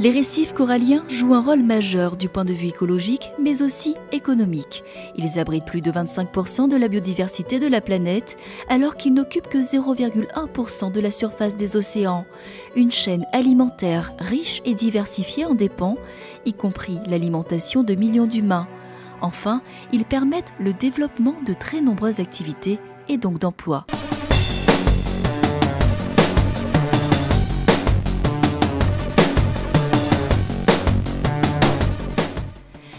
Les récifs coralliens jouent un rôle majeur du point de vue écologique, mais aussi économique. Ils abritent plus de 25% de la biodiversité de la planète, alors qu'ils n'occupent que 0,1% de la surface des océans. Une chaîne alimentaire riche et diversifiée en dépend, y compris l'alimentation de millions d'humains. Enfin, ils permettent le développement de très nombreuses activités et donc d'emplois.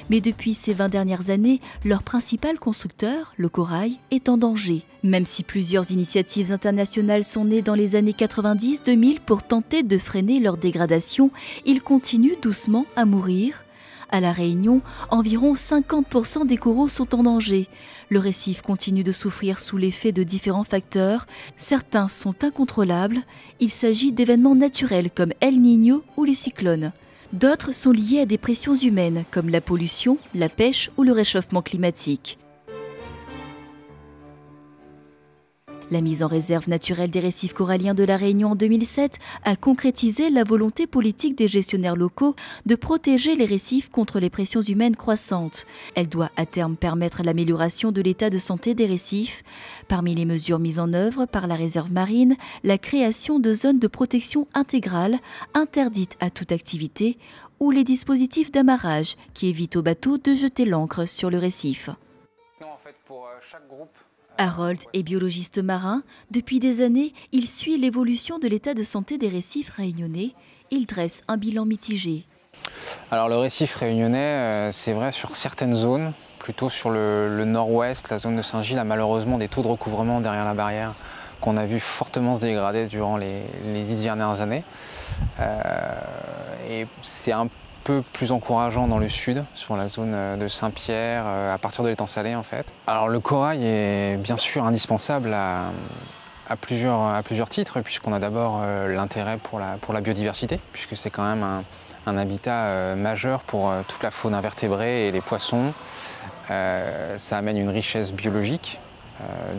Mais depuis ces 20 dernières années, leur principal constructeur, le corail, est en danger. Même si plusieurs initiatives internationales sont nées dans les années 90-2000 pour tenter de freiner leur dégradation, ils continuent doucement à mourir. À La Réunion, environ 50% des coraux sont en danger. Le récif continue de souffrir sous l'effet de différents facteurs. Certains sont incontrôlables. Il s'agit d'événements naturels comme El Niño ou les cyclones. D'autres sont liés à des pressions humaines, comme la pollution, la pêche ou le réchauffement climatique. La mise en réserve naturelle des récifs coralliens de La Réunion en 2007 a concrétisé la volonté politique des gestionnaires locaux de protéger les récifs contre les pressions humaines croissantes. Elle doit à terme permettre l'amélioration de l'état de santé des récifs. Parmi les mesures mises en œuvre par la réserve marine, la création de zones de protection intégrale interdites à toute activité ou les dispositifs d'amarrage qui évitent aux bateaux de jeter l'ancre sur le récif. Chaque groupe Harold est biologiste marin. Depuis des années, il suit l'évolution de l'état de santé des récifs réunionnais. Il dresse un bilan mitigé. Alors le récif réunionnais, c'est vrai sur certaines zones, plutôt sur le nord-ouest, la zone de Saint-Gilles, a malheureusement des taux de recouvrement derrière la barrière qu'on a vu fortement se dégrader durant les 10 dernières années. Et c'est un peu plus encourageant dans le sud, sur la zone de Saint-Pierre, à partir de l'étang salé en fait. Alors le corail est bien sûr indispensable à plusieurs titres, puisqu'on a d'abord l'intérêt pour la biodiversité, puisque c'est quand même un habitat majeur pour toute la faune invertébrée et les poissons. Ça amène une richesse biologique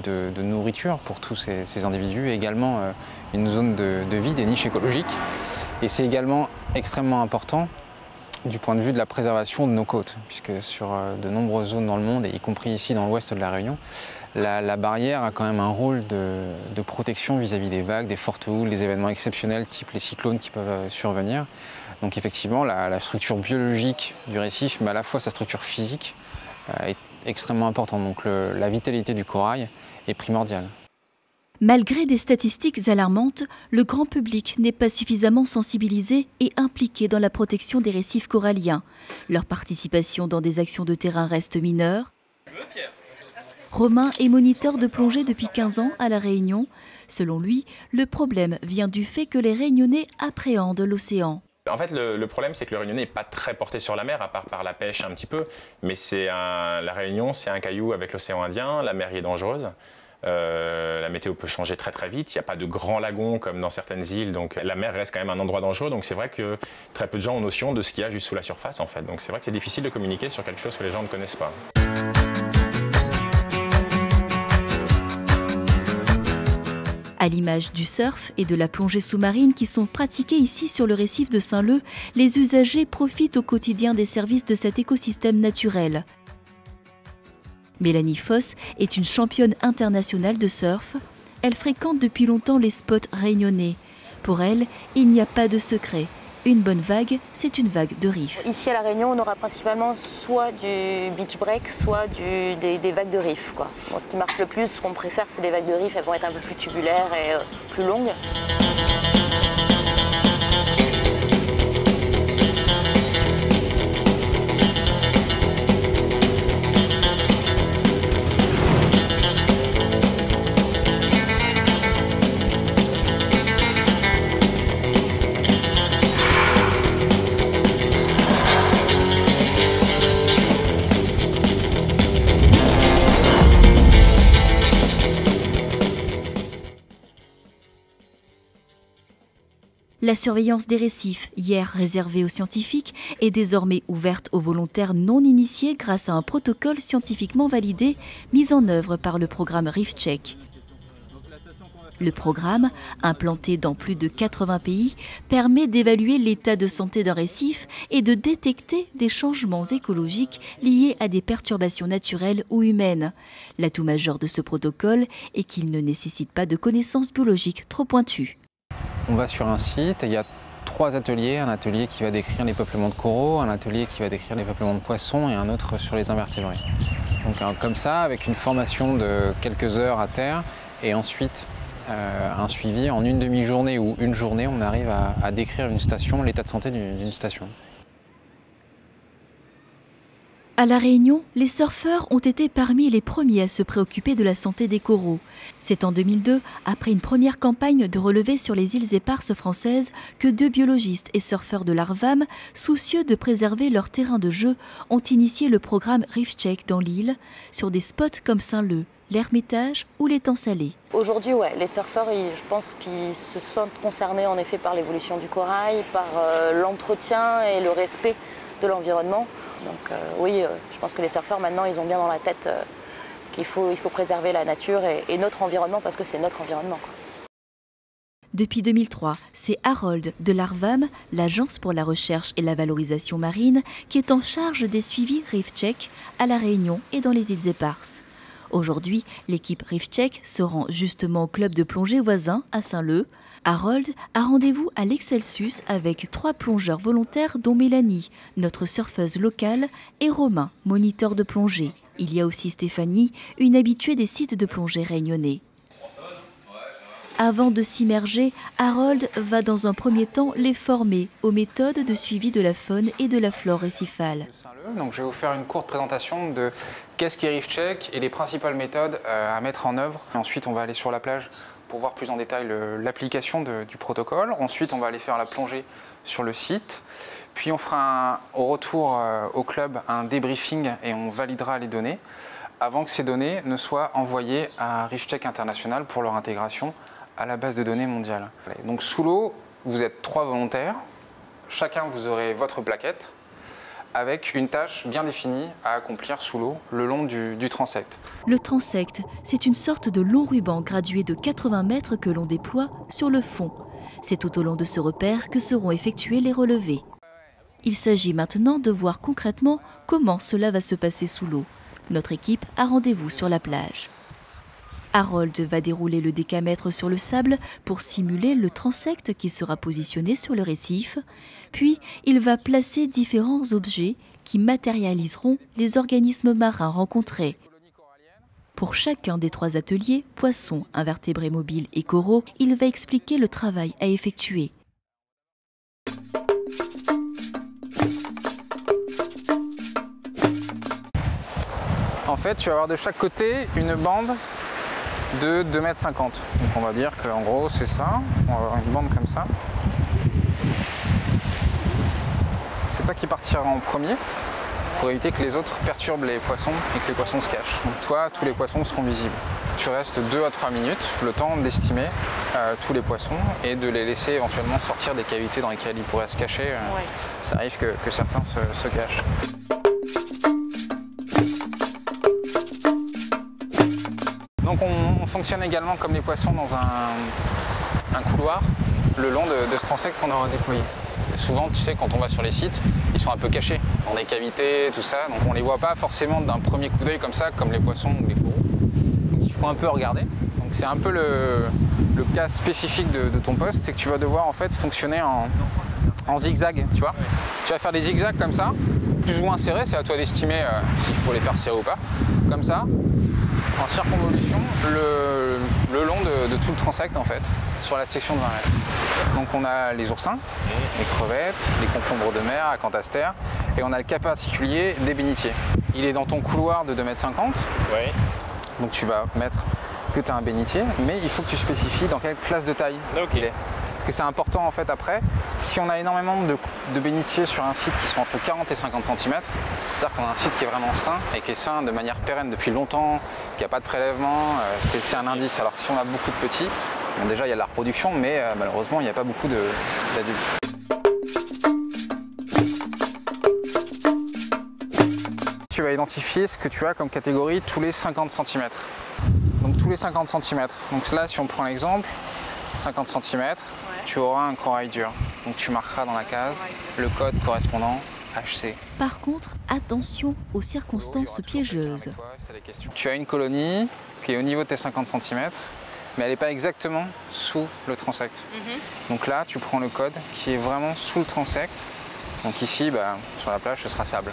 de nourriture pour tous ces individus, et également une zone de vie, des niches écologiques. Et c'est également extrêmement important du point de vue de la préservation de nos côtes, puisque sur de nombreuses zones dans le monde, et y compris ici dans l'ouest de la Réunion, la barrière a quand même un rôle de protection vis-à-vis des vagues, des fortes houles, des événements exceptionnels type les cyclones qui peuvent survenir. Donc effectivement, la structure biologique du récif, mais à la fois sa structure physique, est extrêmement importante. Donc la vitalité du corail est primordiale. Malgré des statistiques alarmantes, le grand public n'est pas suffisamment sensibilisé et impliqué dans la protection des récifs coralliens. Leur participation dans des actions de terrain reste mineure. Romain est moniteur de plongée depuis 15 ans à La Réunion. Selon lui, le problème vient du fait que les Réunionnais appréhendent l'océan. En fait, le problème, c'est que le Réunionnais n'est pas très porté sur la mer, à part par la pêche un petit peu. Mais la Réunion, c'est un caillou avec l'océan Indien, la mer y est dangereuse. La météo peut changer très très vite, il n'y a pas de grands lagons comme dans certaines îles, donc la mer reste quand même un endroit dangereux, donc c'est vrai que très peu de gens ont notion de ce qu'il y a juste sous la surface en fait, donc c'est vrai que c'est difficile de communiquer sur quelque chose que les gens ne connaissent pas. À l'image du surf et de la plongée sous-marine qui sont pratiquées ici sur le récif de Saint-Leu, les usagers profitent au quotidien des services de cet écosystème naturel. Mélanie Foss est une championne internationale de surf. Elle fréquente depuis longtemps les spots réunionnais. Pour elle, il n'y a pas de secret. Une bonne vague, c'est une vague de riff. Ici à La Réunion, on aura principalement soit du beach break, soit des vagues de riff, quoi. Bon, ce qui marche le plus, ce qu'on préfère, c'est des vagues de riff. Elles vont être un peu plus tubulaires et plus longues. La surveillance des récifs, hier réservée aux scientifiques, est désormais ouverte aux volontaires non initiés grâce à un protocole scientifiquement validé mis en œuvre par le programme Reef Check. Le programme, implanté dans plus de 80 pays, permet d'évaluer l'état de santé d'un récif et de détecter des changements écologiques liés à des perturbations naturelles ou humaines. L'atout majeur de ce protocole est qu'il ne nécessite pas de connaissances biologiques trop pointues. On va sur un site et il y a 3 ateliers. Un atelier qui va décrire les peuplements de coraux, un atelier qui va décrire les peuplements de poissons et un autre sur les invertébrés. Donc comme ça, avec une formation de quelques heures à terre et ensuite un suivi en une demi-journée ou une journée, on arrive à décrire une station, l'état de santé d'une station. À La Réunion, les surfeurs ont été parmi les premiers à se préoccuper de la santé des coraux. C'est en 2002, après une première campagne de relevés sur les îles éparses françaises, que 2 biologistes et surfeurs de l'Arvam, soucieux de préserver leur terrain de jeu, ont initié le programme Reef Check dans l'île, sur des spots comme Saint-Leu, l'Hermitage ou l'étang salé. Aujourd'hui, ouais, les surfeurs, je pense qu'ils se sentent concernés en effet par l'évolution du corail, par l'entretien et le respect de l'environnement. Donc oui, je pense que les surfeurs maintenant, ils ont bien dans la tête qu'il faut préserver la nature et notre environnement parce que c'est notre environnement. Depuis 2003, c'est Harold de l'Arvam, l'Agence pour la recherche et la valorisation marine, qui est en charge des suivis Reef Check à La Réunion et dans les îles éparses. Aujourd'hui, l'équipe Reef Check se rend justement au club de plongée voisin à Saint-Leu. Harold a rendez-vous à l'Excelsus avec 3 plongeurs volontaires dont Mélanie, notre surfeuse locale, et Romain, moniteur de plongée. Il y a aussi Stéphanie, une habituée des sites de plongée réunionnais. Avant de s'immerger, Harold va dans un premier temps les former aux méthodes de suivi de la faune et de la flore récifale. Donc je vais vous faire une courte présentation de qu'est-ce qu'est Reef Check et les principales méthodes à mettre en œuvre. Et ensuite, on va aller sur la plage pour voir plus en détail l'application du protocole. Ensuite, on va aller faire la plongée sur le site. Puis on fera au retour au club un débriefing et on validera les données avant que ces données ne soient envoyées à Reef Check International pour leur intégration à la base de données mondiale. Donc sous l'eau, vous êtes 3 volontaires. Chacun, vous aurez votre plaquette avec une tâche bien définie à accomplir sous l'eau le long du transect. Le transect, c'est une sorte de long ruban gradué de 80 mètres que l'on déploie sur le fond. C'est tout au long de ce repère que seront effectués les relevés. Il s'agit maintenant de voir concrètement comment cela va se passer sous l'eau. Notre équipe a rendez-vous sur la plage. Harold va dérouler le décamètre sur le sable pour simuler le transect qui sera positionné sur le récif. Puis, il va placer différents objets qui matérialiseront les organismes marins rencontrés. Pour chacun des 3 ateliers, poissons, invertébrés mobiles et coraux, il va expliquer le travail à effectuer. En fait, tu vas avoir de chaque côté une bande de 2,50 m. Donc on va dire qu'en gros c'est ça, on va avoir une bande comme ça. C'est toi qui partiras en premier pour éviter que les autres perturbent les poissons et que les poissons se cachent. Donc toi, tous les poissons seront visibles. Tu restes 2 à 3 minutes, le temps d'estimer tous les poissons et de les laisser éventuellement sortir des cavités dans lesquelles ils pourraient se cacher. Ouais. Ça arrive que certains se cachent. Donc on fonctionne également comme les poissons dans un couloir le long de ce transect qu'on aura déployé. Souvent, tu sais, quand on va sur les sites, ils sont un peu cachés dans des cavités, tout ça, donc on les voit pas forcément d'un premier coup d'œil comme ça, comme les poissons ou les coraux. Donc il faut un peu regarder. Donc c'est un peu le cas spécifique de ton poste, c'est que tu vas devoir en fait fonctionner en zigzag, tu vois. Tu vas faire des zigzags comme ça, plus ou moins serrés, c'est à toi d'estimer s'il faut les faire serrer ou pas. Comme ça, en circonvolution, le long de tout le transect en fait, sur la section de 20 mètres. Donc on a les oursins, les crevettes, les concombres de mer, acanthaster, et on a le cas particulier des bénitiers. Il est dans ton couloir de 2,50 m. Ouais. Donc tu vas mettre que tu as un bénitier, mais il faut que tu spécifies dans quelle classe de taille il est. Parce que c'est important en fait après, si on a énormément de bénitiers sur un site qui sont entre 40 et 50 cm, c'est-à-dire qu'on a un site qui est vraiment sain et qui est sain de manière pérenne depuis longtemps, qu'il n'y a pas de prélèvement, c'est un indice. Alors si on a beaucoup de petits, bon, déjà il y a de la reproduction, mais malheureusement il n'y a pas beaucoup d'adultes. Tu vas identifier ce que tu as comme catégorie tous les 50 cm. Donc tous les 50 cm. Donc là, si on prend l'exemple, 50 cm, tu auras un corail dur. Donc tu marqueras dans la case le code correspondant HC. Par contre, attention aux circonstances piégeuses. Tu as une colonie qui est au niveau de tes 50 cm, mais elle n'est pas exactement sous le transect. Donc là, tu prends le code qui est vraiment sous le transect. Donc ici, sur la plage, ce sera sable.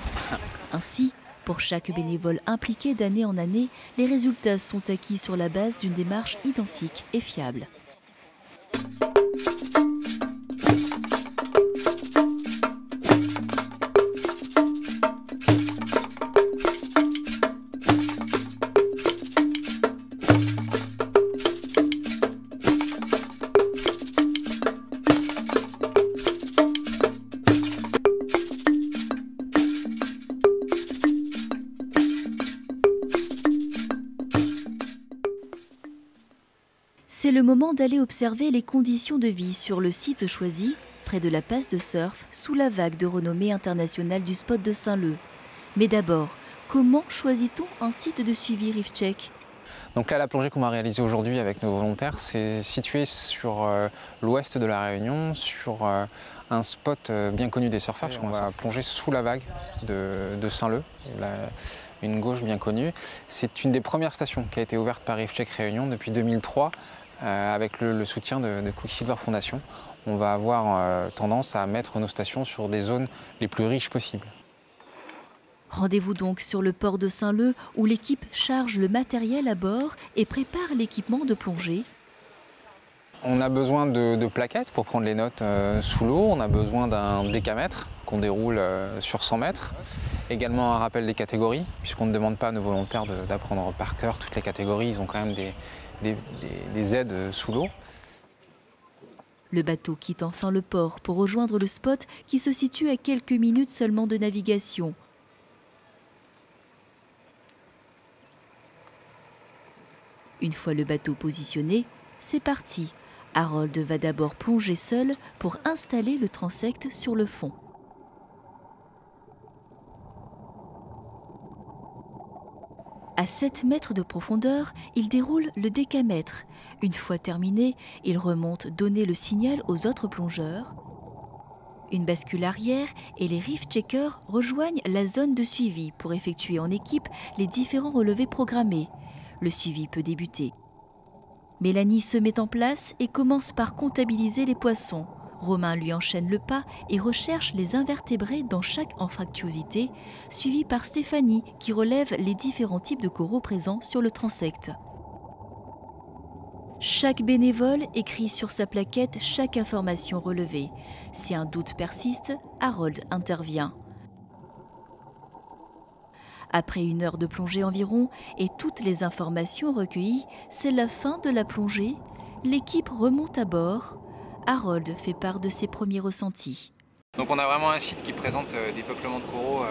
Ainsi, pour chaque bénévole impliqué d'année en année, les résultats sont acquis sur la base d'une démarche identique et fiable. C'est le moment d'aller observer les conditions de vie sur le site choisi, près de la passe de surf, sous la vague de renommée internationale du spot de Saint-Leu. Mais d'abord, comment choisit-on un site de suivi Reef Check ? Donc là, la plongée qu'on va réaliser aujourd'hui avec nos volontaires, c'est situé sur l'ouest de la Réunion, sur un spot bien connu des surfeurs, puisqu'on va plonger sous la vague de Saint-Leu, une gauche bien connue. C'est une des premières stations qui a été ouverte par Reef Check Réunion depuis 2003, avec le soutien de Quicksilver Foundation. On va avoir tendance à mettre nos stations sur des zones les plus riches possibles. Rendez-vous donc sur le port de Saint-Leu où l'équipe charge le matériel à bord et prépare l'équipement de plongée. On a besoin de plaquettes pour prendre les notes sous l'eau. On a besoin d'un décamètre qu'on déroule sur 100 mètres. Également un rappel des catégories, puisqu'on ne demande pas à nos volontaires d'apprendre par cœur toutes les catégories. Ils ont quand même des aides sous l'eau. Le bateau quitte enfin le port pour rejoindre le spot qui se situe à quelques minutes seulement de navigation. Une fois le bateau positionné, c'est parti. Harold va d'abord plonger seul pour installer le transect sur le fond. À 7 mètres de profondeur, il déroule le décamètre. Une fois terminé, il remonte donner le signal aux autres plongeurs. Une bascule arrière et les reef checkers rejoignent la zone de suivi pour effectuer en équipe les différents relevés programmés. Le suivi peut débuter. Mélanie se met en place et commence par comptabiliser les poissons. Romain lui enchaîne le pas et recherche les invertébrés dans chaque anfractuosité, suivi par Stéphanie qui relève les différents types de coraux présents sur le transect. Chaque bénévole écrit sur sa plaquette chaque information relevée. Si un doute persiste, Harold intervient. Après 1 heure de plongée environ et toutes les informations recueillies, c'est la fin de la plongée. L'équipe remonte à bord. Harold fait part de ses premiers ressentis. Donc on a vraiment un site qui présente des peuplements de coraux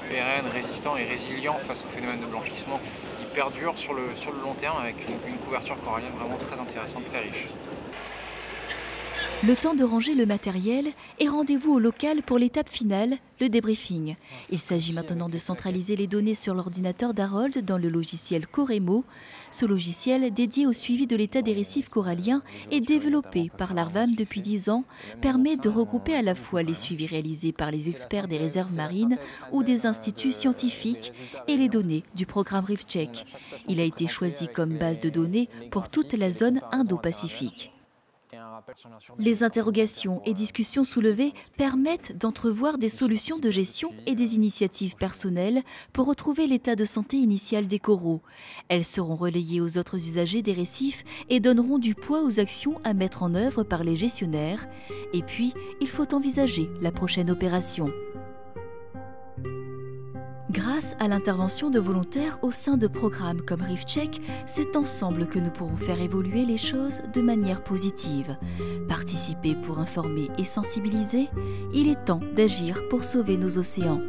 pérennes, résistants et résilients face au phénomène de blanchissement. Ils perdurent sur le long terme avec une couverture corallienne vraiment très intéressante, très riche. Le temps de ranger le matériel et rendez-vous au local pour l'étape finale, le débriefing. Il s'agit maintenant de centraliser les données sur l'ordinateur d'Harold dans le logiciel Coremo. Ce logiciel, dédié au suivi de l'état des récifs coralliens et développé par l'ARVAM depuis 10 ans, permet de regrouper à la fois les suivis réalisés par les experts des réserves marines ou des instituts scientifiques et les données du programme Reef Check. Il a été choisi comme base de données pour toute la zone Indo-Pacifique. Les interrogations et discussions soulevées permettent d'entrevoir des solutions de gestion et des initiatives personnelles pour retrouver l'état de santé initial des coraux. Elles seront relayées aux autres usagers des récifs et donneront du poids aux actions à mettre en œuvre par les gestionnaires. Et puis, il faut envisager la prochaine opération. Grâce à l'intervention de volontaires au sein de programmes comme Reef Check, c'est ensemble que nous pourrons faire évoluer les choses de manière positive. Participer pour informer et sensibiliser, il est temps d'agir pour sauver nos océans.